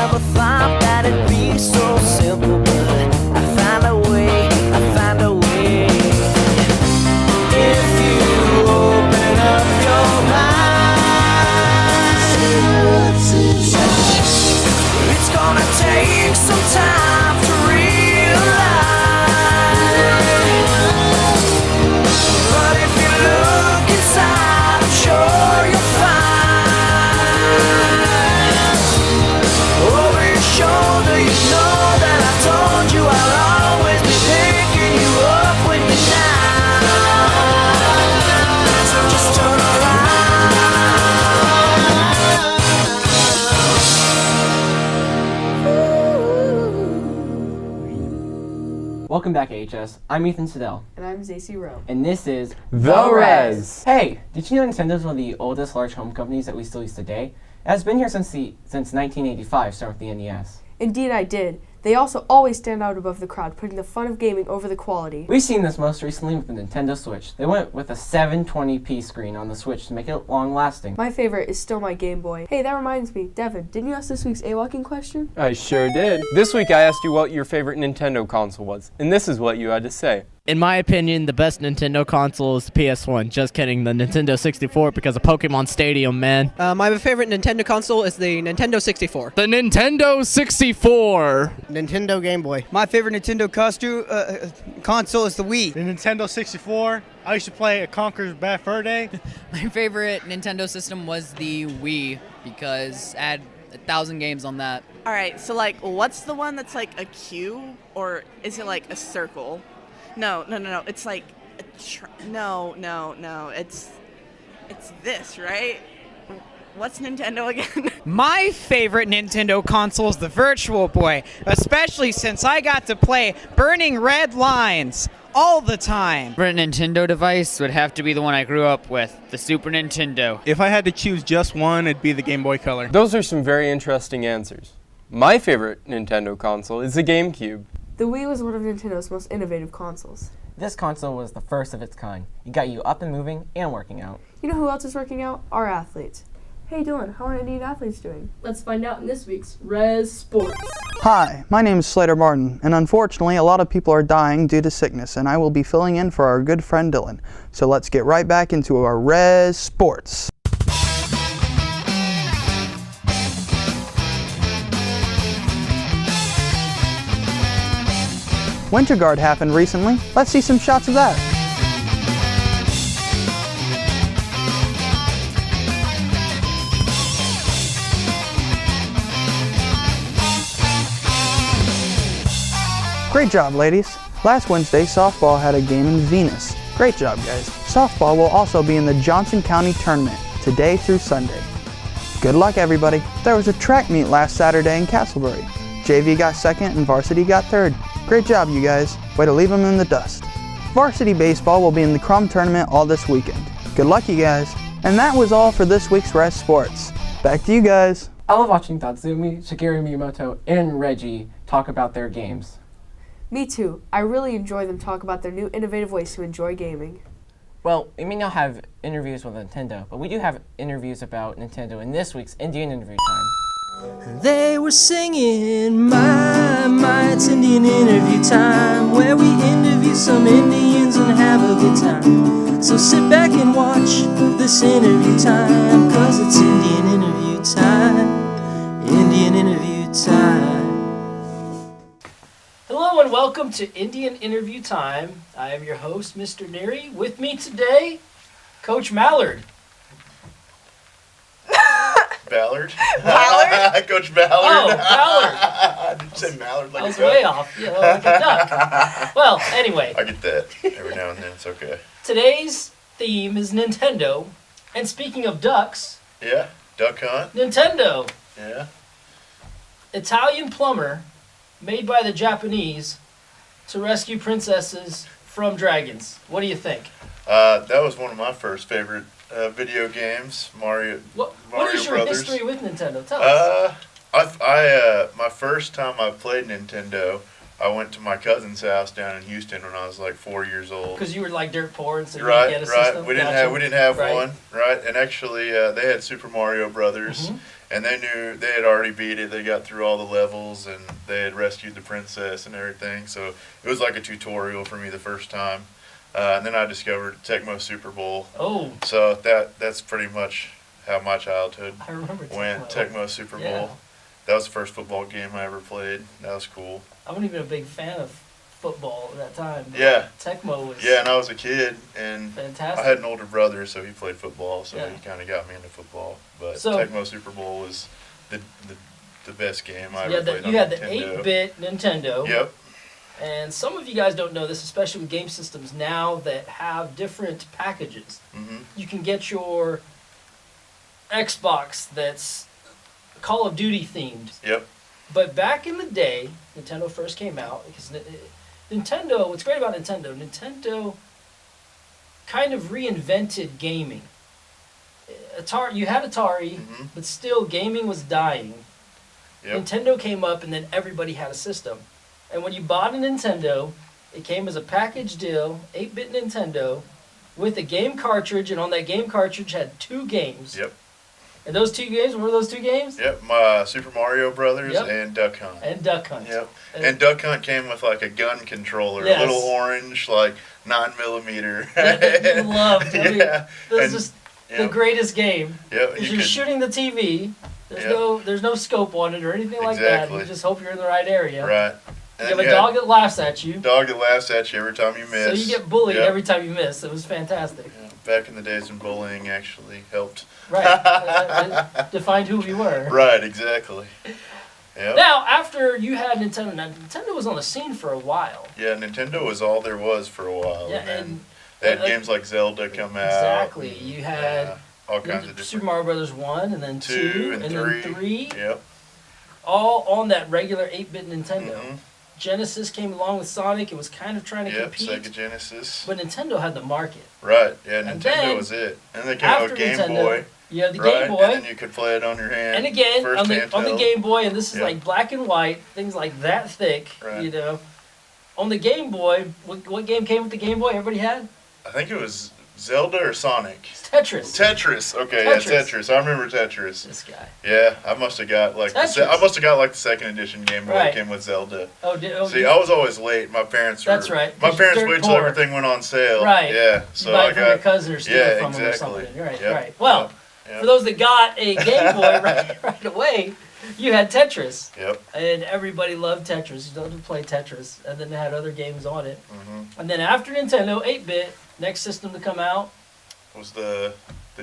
never thought that it'd be so simple, but I found a way, I found a way. If you open up your mind, it's gonna take some time to realize, but if you look inside, I'm sure you'll find. Over your shoulder, you know that I told you I'll always be picking you up with me now. So just turn around. Welcome back, AHS. I'm Ethan Siddell. And I'm Zacy Rowe. And this is The Res. Hey, did you know Nintendo's one of the oldest large home companies that we still use today? It has been here since 1985, starting with the NES. Indeed, I did. They also always stand out above the crowd, putting the fun of gaming over the quality. We've seen this most recently with the Nintendo Switch. They went with a 720p screen on the Switch to make it long-lasting. My favorite is still my Game Boy. Hey, that reminds me, Devin, didn't you ask this week's A-Walking question? I sure did. This week I asked you what your favorite Nintendo console was, and this is what you had to say. In my opinion, the best Nintendo console is the PS1. Just kidding, the Nintendo 64 because of Pokemon Stadium, man. My favorite Nintendo console is the Nintendo 64. The Nintendo 64! Nintendo Game Boy. My favorite Nintendo console is the Wii. The Nintendo 64. I used to play a Conker's Bad Fur Day. My favorite Nintendo system was the Wii because I had 1,000 games on that. All right, so like, what's the one that's like a cube, or is it like a circle? No. It's like no. It's this, right? What's Nintendo again? My favorite Nintendo console is the Virtual Boy, especially since I got to play Burning Red Lines all the time. Favorite Nintendo device would have to be the one I grew up with, the Super Nintendo. If I had to choose just one, it'd be the Game Boy Color. Those are some very interesting answers. My favorite Nintendo console is the GameCube. The Wii was one of Nintendo's most innovative consoles. This console was the first of its kind. It got you up and moving and working out. You know who else is working out? Our athletes. Hey Dylan, how are Indian athletes doing? Let's find out in this week's Res Sports. Hi, my name is Slater Martin, and unfortunately a lot of people are dying due to sickness, and I will be filling in for our good friend Dylan. So let's get right back into our Res Sports. Winter Guard happened recently. Let's see some shots of that. Great job, ladies. Last Wednesday, softball had a game in Venus. Great job, guys. Softball will also be in the Johnson County Tournament, today through Sunday. Good luck, everybody. There was a track meet last Saturday in Castleberry. JV got second and varsity got third. Great job, you guys. Way to leave them in the dust. Varsity baseball will be in the Crum Tournament all this weekend. Good luck, you guys. And that was all for this week's Res Sports. Back to you guys. I love watching Tatsumi, Shigeru Miyamoto, and Reggie talk about their games. Me too. I really enjoy them talk about their new innovative ways to enjoy gaming. Well, we may not have interviews with Nintendo, but we do have interviews about Nintendo in this week's Indian Interview Time. They were singing, my, it's Indian Interview Time, where we interview some Indians and have a good time. So sit back and watch this interview time, 'cause it's Indian Interview Time, Indian Interview Time. Hello and welcome to Indian Interview Time. I am your host, Mr. Neary. With me today, Coach Mallard. Ballard? Ballard? Coach Ballard. Oh, Ballard. Did you say Mallard like I was a duck? way off. Yeah, like a duck. Well, anyway. I get that every now and then. It's okay. Today's theme is Nintendo. And speaking of ducks. Yeah, duck hunt. Nintendo. Yeah. Italian plumber made by the Japanese to rescue princesses from dragons. What do you think? That was one of my first favorite video games, Mario. What is your Brothers. history with Nintendo? Tell us. My first time I played Nintendo, I went to my cousin's house down in Houston when I was like 4 years old. Because you were like dirt poor and so you Right, didn't get a right. system. We didn't have one, right? And actually, they had Super Mario Brothers, and they knew they had already beat it. They got through all the levels, and they had rescued the princess and everything. So it was like a tutorial for me the first time. And then I discovered Tecmo Super Bowl. Oh. So that's pretty much how my childhood I remember went. Tecmo Super Bowl. Yeah. That was the first football game I ever played. That was cool. I wasn't even a big fan of football at that time. But Yeah. Tecmo was. Yeah, and I was a kid, and fantastic. I had an older brother, so he played football, so Yeah. he kind of got me into football. But So- Tecmo Super Bowl was the best game I Yeah, ever played on you had the Nintendo. 8-bit Nintendo. Yep. And some of you guys don't know this, especially with game systems now that have different packages. Mm-hmm. You can get your Xbox that's Call of Duty themed. Yep. But back in the day, Nintendo first came out, because Nintendo, what's great about Nintendo kind of reinvented gaming. You had Atari, but still gaming was dying. Yep. Nintendo came up, and then everybody had a system. And when you bought a Nintendo, it came as a package deal, 8-bit Nintendo, with a game cartridge, and on that game cartridge had 2 games. Yep. And those 2 games, what were those 2 games? Yep, my Super Mario Brothers Yep. and Duck Hunt. And Duck Hunt. Yep. And Duck Hunt came with like a gun controller, Yes. a little orange, like 9mm. That you loved. I mean, Yeah. This And- is the yep. greatest game. Yep, Because you you're could- shooting the TV. Yep. There's no scope on it or anything like that. Exactly. You just hope you're in the right area. Right. You have a dog that laughs at you. Dog that laughs at you every time you miss. So you get bullied Yep. every time you miss. It was fantastic. Yeah, back in the days when bullying actually helped. Right. It defined who we were. Right, exactly. Yep. Now, after you had Nintendo, Nintendo was on the scene for a while. Yeah, Nintendo was all there was for a while. Yeah, and then and- they had uh, games like Zelda come out. Exactly. You had all kinds of different. Super Mario Brothers 1, and then 2, and then 3. Yep. All on that regular 8-bit Nintendo. Mhm. Genesis came along with Sonic. It was kind of trying to Yep, compete. Sega Genesis. But Nintendo had the market. Right, yeah, And Nintendo then, was it. And they came out with after Game Nintendo, Boy. you had the right? Game Boy. And then you could play it on your hand. And again, first on the handheld. Game Boy, and this is Yep. like black and white, things like that thick, Right. you know. On the Game Boy, what game came with the Game Boy everybody had? I think it was Zelda or Sonic. Tetris. Tetris. Okay, Tetris. yeah, Tetris. I remember Tetris. This guy. Yeah, I must have got like Tetris. I must have got like the second edition Game Boy Right. came with Zelda. Oh, See, I was always late. My parents were. That's right, My 'cause parents you're waited till poor. everything went on sale. Right. Yeah. You So buy I it from got. your cousin or steal yeah, it from them or exactly. something. Right, Yep. right. Well, Yep. for those that got a Game Boy right away, you had Tetris. Yep. And everybody loved Tetris. You loved to play Tetris. And then they had other games on it. Mhm. And then after Nintendo, 8-bit, next system to come out, Was the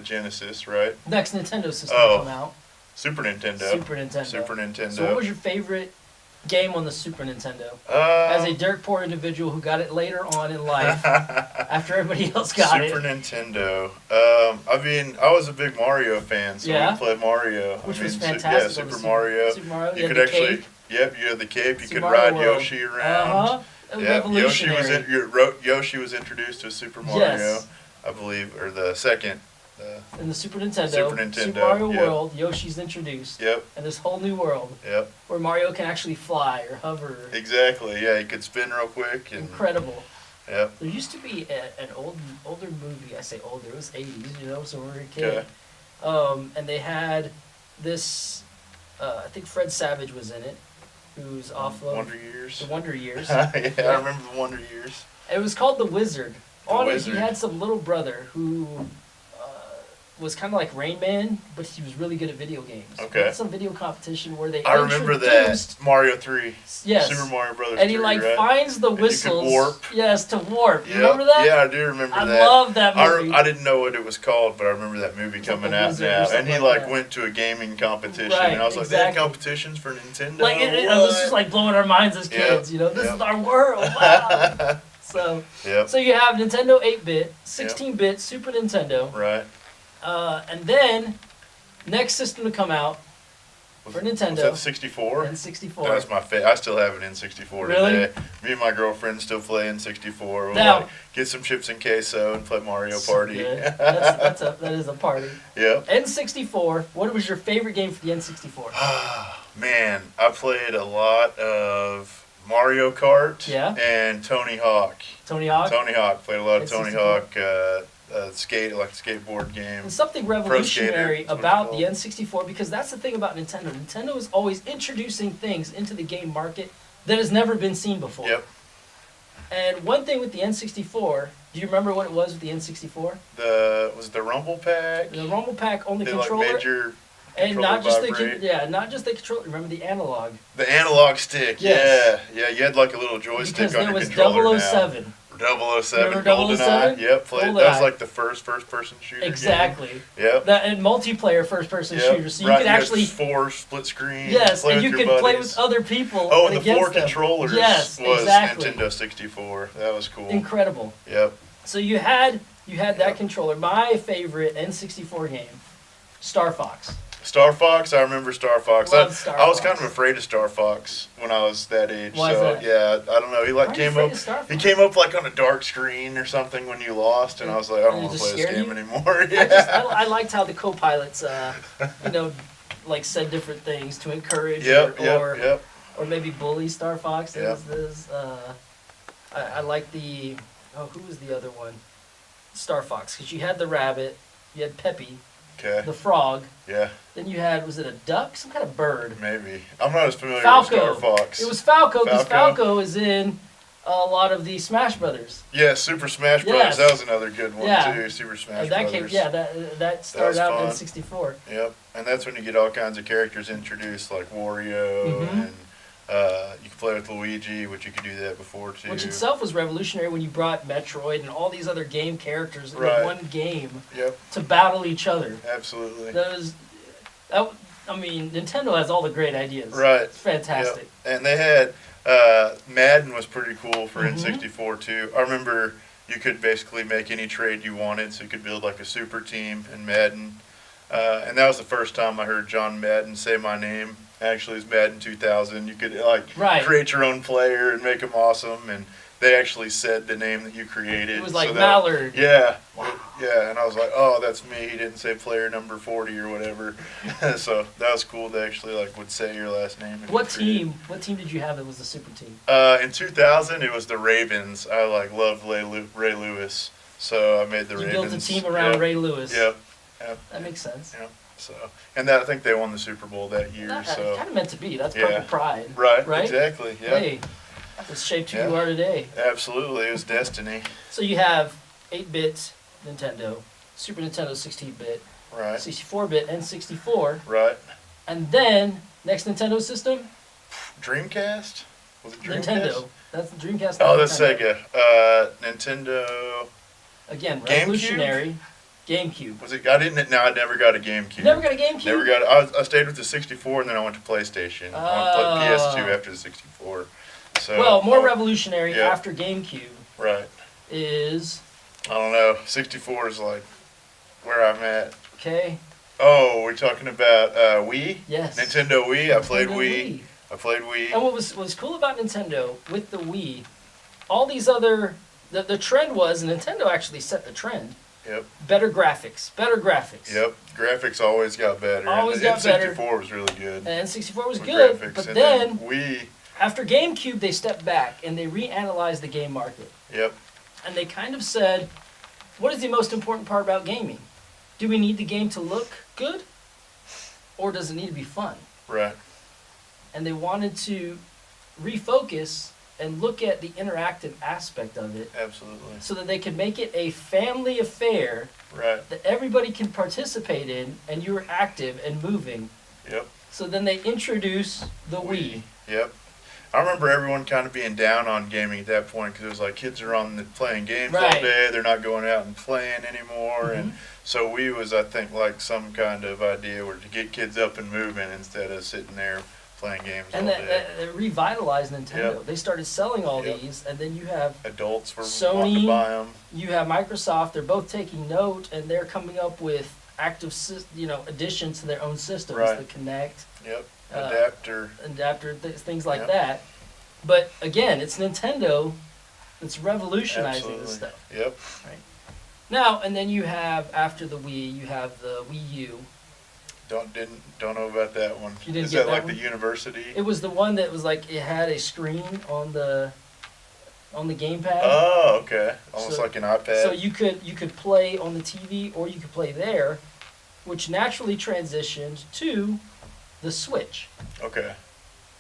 Genesis, right? next Nintendo system Oh. to come out, Super Nintendo. Super Nintendo. Super Nintendo. So what was your favorite game on the Super Nintendo? As a Um, dirt poor individual who got it later on in life, after everybody else got Super it. Nintendo. I mean, I was a big Mario fan, so Yeah? we played Mario. Which I was mean, fantastic Yeah, on the Super Super- Mario. Super Mario, you You had could the actually. cape. Yep, you had the cape. You Super could Mario ride World. Yoshi around. Uh-huh. Yeah, Yoshi was Revolutionary. Yoshi was introduced to Super Mario, Yes. I believe, or the second. In the Super Nintendo, Super Nintendo, Super Mario yep. World, Yoshi's introduced. Yep. And this whole new world Yep. where Mario can actually fly or hover. Exactly. Yeah, you could spin real quick. And, Incredible. Yep. There used to be an older movie. I say older, it was 80s, you know, so we were a kid. Okay. And they had this, I think Fred Savage was in it, who's off of Wonder Years. The Wonder Years. yeah, I remember the Wonder Years. It was called The Wizard. The On it, Wizard. he had some little brother who was kind of like Rain Man, but he was really good at video games. Okay. We had some video competition where they I remember introduced- that Mario 3. Yes. Super Mario Brothers. And he 3, like right? finds the And you could whistles. warp. Yes, to warp. You Yep. remember that? Yeah, I do remember I that. love that movie. I didn't know what it was called, but I remember that movie coming The out Wizard or now. something And he like like that. went to a gaming competition, Right, and I was like, they exactly. have competitions for Nintendo. Like it was just like blowing our minds as Yep, kids. You know, this yep. is our world. Wow. So, Yep. so you have Nintendo 8-bit, 16-bit, Super Nintendo, Right. and then next system to come out for Nintendo. Was that 64? N64. That was my favorite. I still have an N64 Really? today. Me and my girlfriend still play N64. We'll Now- like, get some chips and queso and play Mario So Party. good. That is a party. Yep. N64. What was your favorite game for the N64? Man, I played a lot of Mario Kart Yeah. and Tony Hawk. Tony Hawk. Tony Hawk. Played a lot of Tony N64. Hawk. skate, like a skateboard game. And something Pro Skater, revolutionary that's what it's about called. the N64, because that's the thing about Nintendo. Nintendo is always introducing things into the game market that has never been seen before. Yep. And one thing with the N64, do you remember what it was with the N64? Was it the Rumble Pack? The Rumble Pack on the They controller. like made your and controller not just vibrate. not just the controller. Remember the analog? The analog stick. Yes. Yeah. You had like a little joystick Because on there your was controller 007. now. 007, Remember GoldenEye. 007? Yep, played. That GoldenEye. was like the first-person shooter. Exactly. Game. Yep. That and multiplayer first-person Yep. shooter, so you Right, could had actually 4 split screen. yes, play and with you your could play buddies. with other people. Oh, and the against 4 them. controllers Yes, was exactly. Nintendo 64. That was cool. Incredible. Yep. So you had that controller. My favorite N64 game, Star Fox. Star Fox, I remember Star Fox. Love Star I was Fox. kind of afraid of Star Fox when I was that age. Why is so that? yeah, I don't know. He like Why are you came afraid up. of Star He Fox? came up like on a dark screen or something when you lost, and I was like, I don't And it want to just play this scared game you? anymore. Yeah. I liked how the co-pilots, like said different things to encourage Yep. or maybe bully Star Fox. Yep. I like the who was the other one? Star Fox, because you had the rabbit, you had Peppy, Okay. the frog. Yeah. Then you had, was it a duck? Some kind of bird. Maybe. I'm not as familiar Falco. with Star Fox. It was Falco, because Falco? Falco is in a lot of the Smash Brothers. Yeah, Super Smash Bros. Yes. That was another good one Yeah. too. Super Smash And that Brothers. that started was out in fun. 64. Yep. And that's when you get all kinds of characters introduced, like Wario, Mhm. and you can play with Luigi, which you could do that before too. Which itself was revolutionary when you brought Metroid and all these other game characters in Right. one game Yep. to battle each other. Absolutely. Nintendo has all the great ideas. Right. It's fantastic. Yep. And they had Madden was pretty cool for Mhm. N64 too. I remember you could basically make any trade you wanted, so you could build like a super team in Madden. And that was the first time I heard John Madden say my name. Actually, it was Madden 2000. You could Right. create your own player and make them awesome, and they actually said the name that you created. It was like so that- Mallard. Yeah. Yeah, and I was like, oh, that's me. He didn't say player number 40 or whatever. So that was cool. They actually would say your last name. if What you created team? What team did you have that was the super team? in 2000, it was the Ravens. I loved Ray Lewis, so I made the You Ravens. built a team around Yep. Ray Lewis. Yep. Yep. That makes sense. Yep. So, and I think they won the Super Bowl that year. So Kind of meant to be. That's Yeah. Purple Pride. Right. Right. Exactly. Yeah. Hey, it's shaped who Yeah. you are today. Absolutely, it was destiny. So you have 8-bit Nintendo, Super Nintendo 16-bit, Right. 64-bit, and 64, Right. and then next Nintendo system, Dreamcast. Was it Dreamcast? Nintendo. That's the Dreamcast. Oh, that's Nintendo. Sega. Nintendo. Again, GameCube? revolutionary. GameCube. Was it? I didn't. No, I never got a GameCube. You never got a GameCube? Never got. I stayed with the 64, and then I went to PlayStation. I went to PS2 after the 64. So. Well, more revolutionary yeah. after GameCube Right. is I don't know. 64 is like where I'm at. okay. Oh, we're talking about Wii. Yes. Nintendo Wii. I played Nintendo Wii. Wii. I played Wii. And what was cool about Nintendo with the Wii, all these other the trend was, and Nintendo actually set the trend. Yep. Better graphics. Better graphics. Yep. Graphics always got better. Always and got better. N64 was really good. And N64 was with good, graphics. but And then Wii. after GameCube they stepped back and they reanalyzed the game market. Yep. And they kind of said, what is the most important part about gaming? Do we need the game to look good? Or does it need to be fun? Right. And they wanted to refocus and look at the interactive aspect of it Absolutely. so that they could make it a family affair Right. that everybody can participate in and you're active and moving. Yep. So then they introduce the Wii. Yep. I remember everyone kind of being down on gaming at that point because it was like kids are playing games all Right. day. They're not going out and playing anymore. Mm-hmm. And so Wii was, I think, like some kind of idea where to get kids up and moving instead of sitting there playing games And all that, day. that revitalized Nintendo. Yep. They started selling all Yep. these, and then you have Adults were wanting to Sony, buy them. you have Microsoft. They're both taking note, and they're coming up with active, additions to their own systems, Right. the Kinect, Yep. uh, Adapter. things like Yep. that. But again, it's Nintendo that's revolutionizing Absolutely. this stuff. Yep. Right. Now, and then you have, after the Wii, you have the Wii U. Don't know about that one. You didn't Is get that like that the one? university? It was the one that was like, it had a screen on the on the gamepad. Oh, okay. Almost So- like an iPad. So you could play on the TV or you could play there, which naturally transitioned to the Switch. Okay.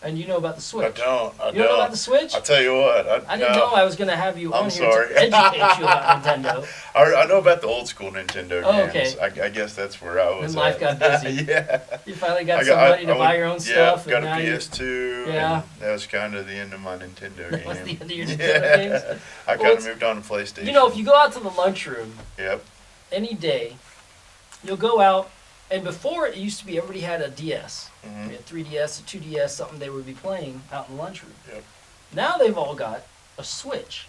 And you know about the Switch. I don't. You don't know about the Switch? I tell you what. I didn't know I was going to have you I'm on here sorry. to educate you about Nintendo. I know about the old school Nintendo Oh, games. okay. I guess that's where I was. Then life at. got busy. Yeah. You finally got some money to buy your own stuff. Yeah, got and a now you- PS2. Yeah. And that was kind of the end of my Nintendo That game. was the end of your Nintendo games? I Well, kind of it's- moved on to PlayStation. You know, if you go out to the lunchroom Yep. any day, you'll go out, and before it used to be everybody had a DS. Mhm. We had 3DS, a 2DS, something they would be playing out in the lunchroom. Yep. Now they've all got a Switch,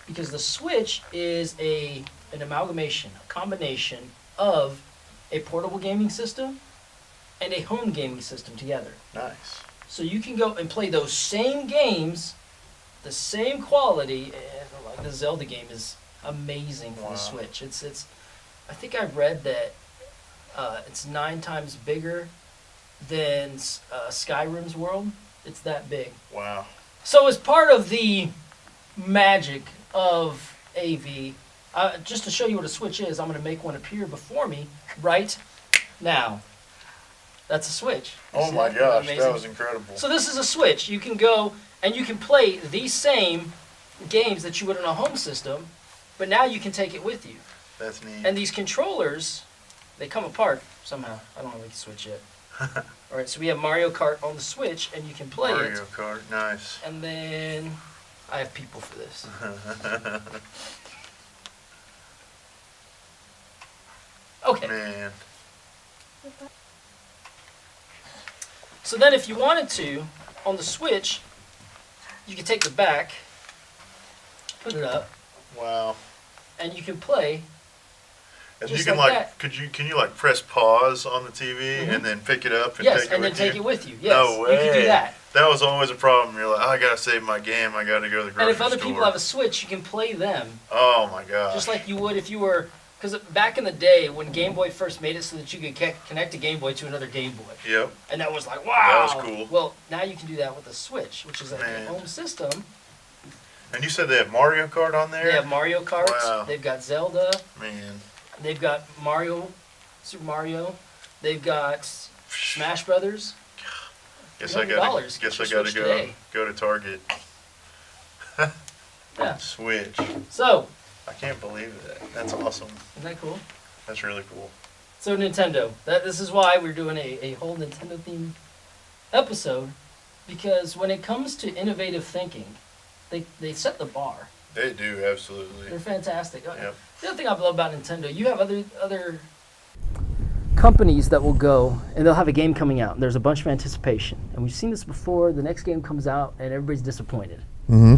because the Switch is an amalgamation, a combination of a portable gaming system and a home gaming system together. Nice. So you can go and play those same games, the same quality, and like the Zelda game is amazing for Wow. the Switch. It's I think I read that it's 9 times bigger than Skyrim's world. It's that big. Wow. So as part of the magic of AV, just to show you what a Switch is, I'm going to make one appear before me right now. That's a Switch. You Oh see my that? gosh, Amazing. that was incredible. So this is a Switch. You can go and you can play these same games that you would on a home system, but now you can take it with you. That's neat. And these controllers, they come apart somehow. I don't know if we can switch yet. All right, so we have Mario Kart on the Switch, and you can play Mario it. Kart, nice. And then I have people for this. Okay. Man. So then if you wanted to, on the Switch, you can take the back, put it up, Wow. and you can play. And Just you can like like, can you like press pause on the TV Mhm. and then pick it up and Yes, take it and then with take you? it with you. Yes, No way. you can do that. That was always a problem. You're like, oh, I gotta save my game. I gotta go to the grocery And if other store. people have a Switch, you can play them. Oh my gosh. Just like you would if you were, because back in the day when Game Boy first made it so that you could connect a Game Boy to another Game Boy. Yep. And that was like, wow. That was cool. Well, now you can do that with the Switch, which is a Man. home system. And you said they have Mario Kart on there? They have Mario Kart. Wow. They've got Zelda. Man. They've got Super Mario. They've got Smash Brothers. Guess I gotta go to Target. Yeah. Switch. So, I can't believe that. That's awesome. isn't that cool? That's really cool. So Nintendo. This is why we're doing a whole Nintendo themed episode, because when it comes to innovative thinking, they set the bar. They do, absolutely. They're fantastic. Yep. The other thing I love about Nintendo, you have other companies that will go and they'll have a game coming out. And there's a bunch of anticipation, and we've seen this before. The next game comes out and everybody's disappointed. Mm-hmm.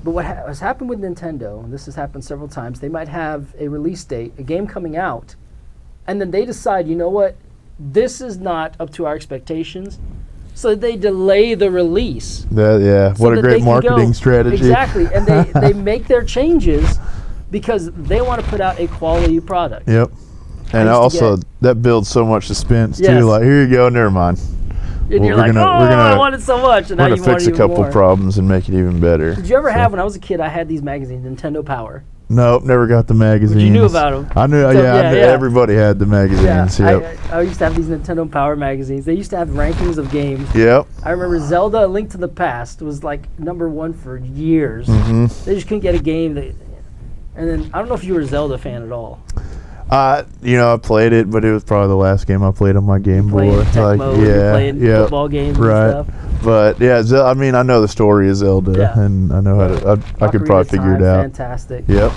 But what has happened with Nintendo, and this has happened several times, they might have a release date, a game coming out, and then they decide, you know what, this is not up to our expectations, so they delay the release. Yeah, so what a that great they can marketing go- strategy. Exactly, and they make their changes because they want to put out a quality product. Yep. And used to also, that builds so much suspense Yes. too. Like, here you go, never mind. And you're like, I want it so much, and now we're you gonna want fix it a even couple more. problems and make it even better. Did you ever have, when I was a kid, I had these magazines, Nintendo Power. Nope, never got the magazines. you knew about 'em. I knew. So, yeah, I yeah, knew yeah. everybody had the magazines. Yeah, Yep. I used to have these Nintendo Power magazines. They used to have rankings of games. Yep. I remember Zelda: A Link to the Past was like #1 for years. Mhm. They just couldn't get a game. And then I don't know if you were a Zelda fan at all. I played it, but it was probably the last game I played on my Game played Boy. Tecmo, you played football games and right. stuff. But yeah, I know the story of Zelda, Yeah. and I know how to. I could Ocarina probably of figure it Time, out. Fantastic. Yep.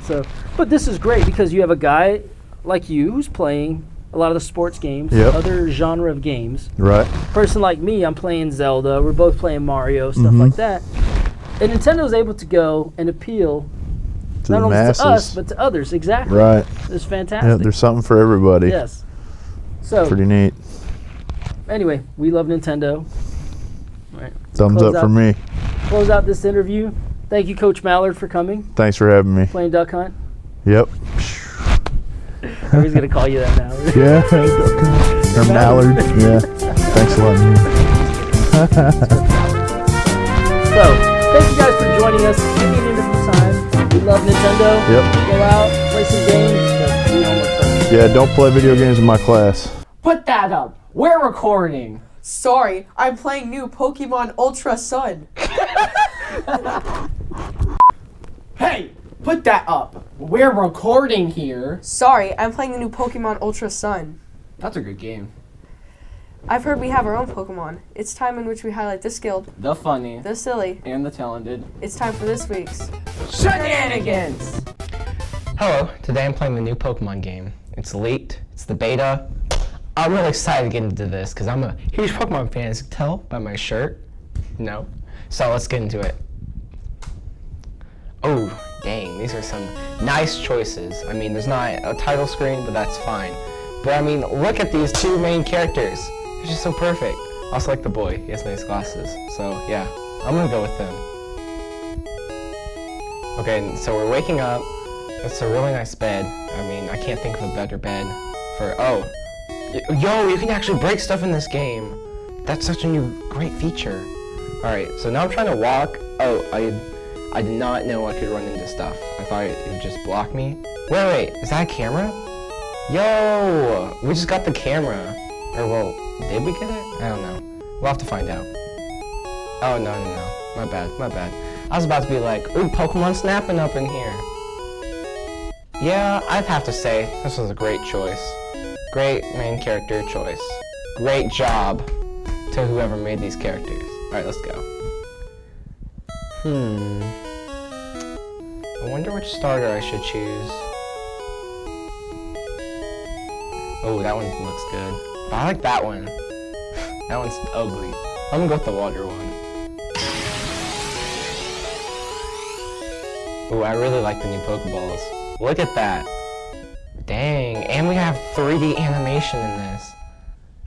So, but this is great because you have a guy like you who's playing a lot of the sports games, Yep. other genre of games. Right. Person like me, I'm playing Zelda. We're both playing Mario, stuff Mhm. like that. And Nintendo's able to go and appeal To not the only masses. to us but to others. Exactly. Right. It's fantastic. Yeah, there's something for everybody. Yes. So Pretty neat. anyway, we love Nintendo. All right. Thumbs Close up for out- me. Close out this interview. Thank you, Coach Mallard, for coming. Thanks for having me. Playing duck hunt. Yep. Everybody's gonna call you that now. Yeah. Or Mallard. Yeah. Thanks a lot. So, thank you guys for joining us. Indian interview time. We love Nintendo. Yep. Go out, play some games, but do homework first. Yeah, don't play video games in my class. Put that up. We're recording. Sorry, I'm playing new Pokemon Ultra Sun. Hey, put that up. We're recording here. Sorry, I'm playing the new Pokemon Ultra Sun. That's a good game. I've heard we have our own Pokemon. It's time in which we highlight the skilled, The funny, the silly. and the talented. It's time for this week's Shenanigans! Hello, today I'm playing the new Pokemon game. It's late, it's the beta. I'm really excited to get into this because I'm a huge Pokemon fan, as you can tell by my shirt. No. So let's get into it. Oh, dang, these are some nice choices. I mean, there's not a title screen, but that's fine. But I mean, look at these two main characters. They're just so perfect. I also like the boy, he has nice glasses. So yeah, I'm gonna go with him. Okay, so we're waking up. It's a really nice bed. I mean, I can't think of a better bed for, oh. Yo, you can actually break stuff in this game. That's such a new, great feature. Alright, so now I'm trying to walk. Oh, I did not know I could run into stuff. I thought it would just block me. Wait, is that a camera? Yo, we just got the camera. Or well, did we get it? I don't know. We'll have to find out. Oh, no. My bad. I was about to be like, ooh, Pokemon snapping up in here. Yeah, I'd have to say, this was a great choice. Great main character choice. Great job to whoever made these characters. Alright, let's go. I wonder which starter I should choose. Oh, that one looks good. I like that one. That one's ugly. I'm gonna go with the water one. Oh, I really like the new Pokeballs. Look at that. Dang, and we have 3D animation in this.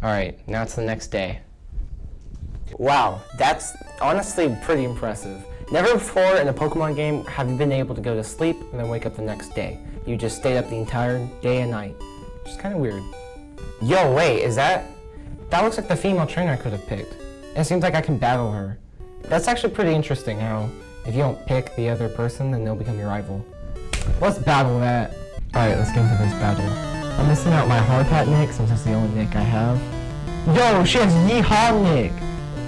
Alright, now it's the next day. Wow, that's honestly pretty impressive. Never before in a Pokemon game have you been able to go to sleep and then wake up the next day. You just stayed up the entire day and night. Which is kind of weird. Yo, wait, is that looks like the female trainer I could have picked. And it seems like I can battle her. That's actually pretty interesting how if you don't pick the other person, then they'll become your rival. Let's battle that. Alright, let's get into this battle. I'm missing out my hard hat Nick since that's the only Nick I have. Yo, she has Yeehaw Nick!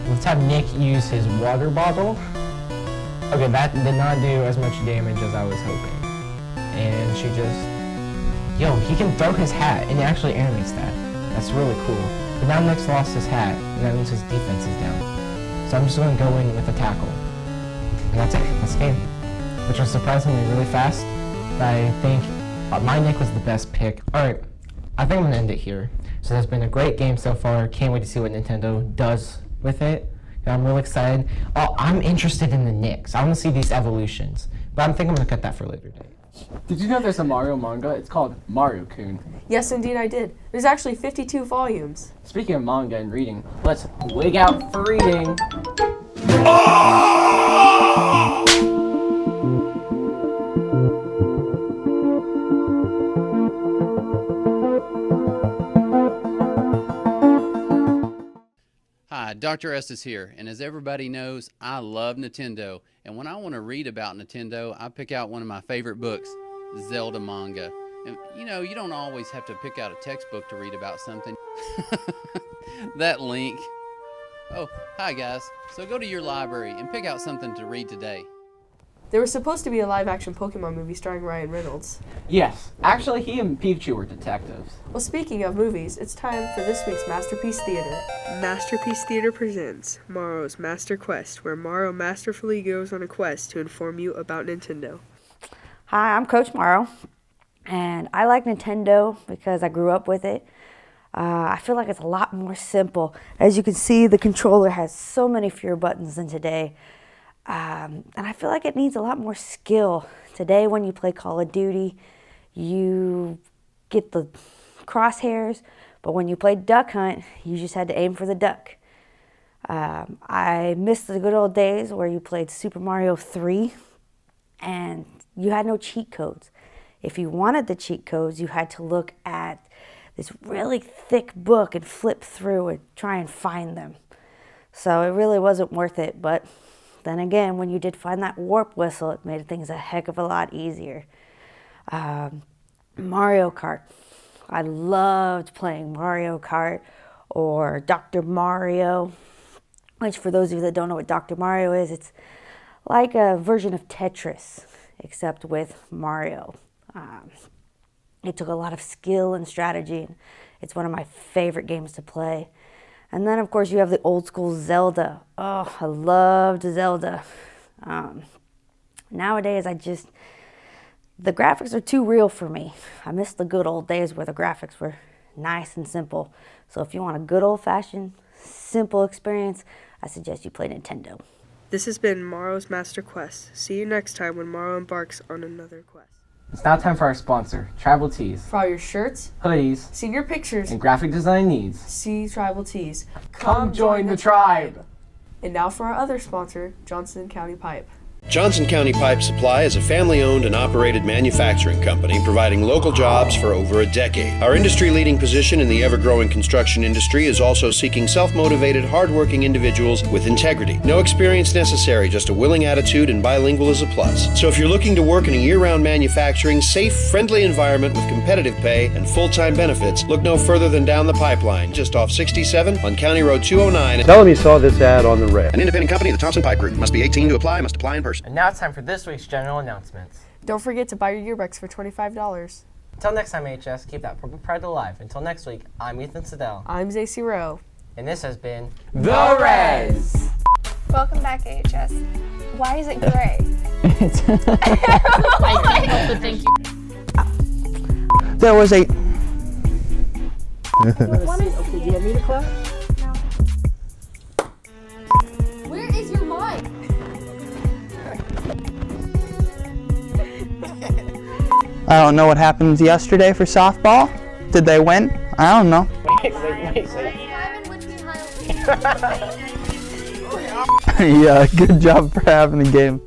Let's have Nick use his water bottle. Okay, that did not do as much damage as I was hoping. And she just... Yo, he can throw his hat, and it actually animates that. That's really cool. But now Nick's lost his hat, and that means his defense is down. So I'm just going to go in with a tackle. And that's it. That's the game. Which was surprisingly really fast. But I think my Nick was the best pick. Alright, I think I'm going to end it here. So that's been a great game so far. Can't wait to see what Nintendo does with it. I'm really excited. Oh, I'm interested in the Nicks. I want to see these evolutions. But I think I'm going to cut that for a later date. Did you know there's a Mario manga? It's called Mario-kun. Yes, indeed I did. There's actually 52 volumes. Speaking of manga and reading, let's wig out for reading. Hi, Dr. Estes here, and as everybody knows, I love Nintendo, and when I want to read about Nintendo, I pick out one of my favorite books, Zelda manga. And you know, you don't always have to pick out a textbook to read about something. That link. Oh, hi guys. So go to your library and pick out something to read today. There was supposed to be a live-action Pokemon movie starring Ryan Reynolds. Yes, actually he and Pikachu were detectives. Well, speaking of movies, it's time for this week's Masterpiece Theater. Masterpiece Theater presents Morrow's Master Quest, where Morrow masterfully goes on a quest to inform you about Nintendo. Hi, I'm Coach Morrow, and I like Nintendo because I grew up with it. I feel like it's a lot more simple. As you can see, the controller has so many fewer buttons than today. And I feel like it needs a lot more skill. Today, when you play Call of Duty, you get the crosshairs, but when you play Duck Hunt, you just had to aim for the duck. I miss the good old days where you played Super Mario 3, and you had no cheat codes. If you wanted the cheat codes, you had to look at this really thick book and flip through and try and find them. So it really wasn't worth it, but Then again, when you did find that warp whistle, it made things a heck of a lot easier. Mario Kart. I loved playing Mario Kart or Dr. Mario, which for those of you that don't know what Dr. Mario is, it's like a version of Tetris, except with Mario. It took a lot of skill and strategy. It's one of my favorite games to play. And then, of course, you have the old school Zelda. Oh, I loved Zelda. Nowadays, the graphics are too real for me. I miss the good old days where the graphics were nice and simple. So if you want a good old-fashioned, simple experience, I suggest you play Nintendo. This has been Morrow's Master Quest. See you next time when Morrow embarks on another quest. It's now time for our sponsor, Tribal Tees. For all your shirts, hoodies, senior pictures, and graphic design needs. see Tribal Tees. Come join the tribe. And now for our other sponsor, Johnson County Pipe. Johnson County Pipe Supply is a family-owned and operated manufacturing company providing local jobs for over a decade. Our industry-leading position in the ever-growing construction industry is also seeking self-motivated, hard-working individuals with integrity. No experience necessary, just a willing attitude, and bilingual is a plus. So if you're looking to work in a year-round manufacturing, safe, friendly environment with competitive pay and full-time benefits, look no further than down the pipeline, just off 67 on County Road 209. Tell them you saw this ad on the red. An independent company of the Thompson Pipe Group. Must be 18 to apply, must apply in person. And now it's time for this week's general announcements. Don't forget to buy your yearbooks for $25. Until next time, HS, keep that purple pride alive. Until next week, I'm Ethan Siddell. I'm Zacy Rowe. And this has been The Reds. Welcome back, AHS. Why is it gray? I can't help but thank you. There was a... Okay, do you want me to clap? Where is your mic? I don't know what happened yesterday for softball. Did they win? I don't know. Yeah, good job for having the game.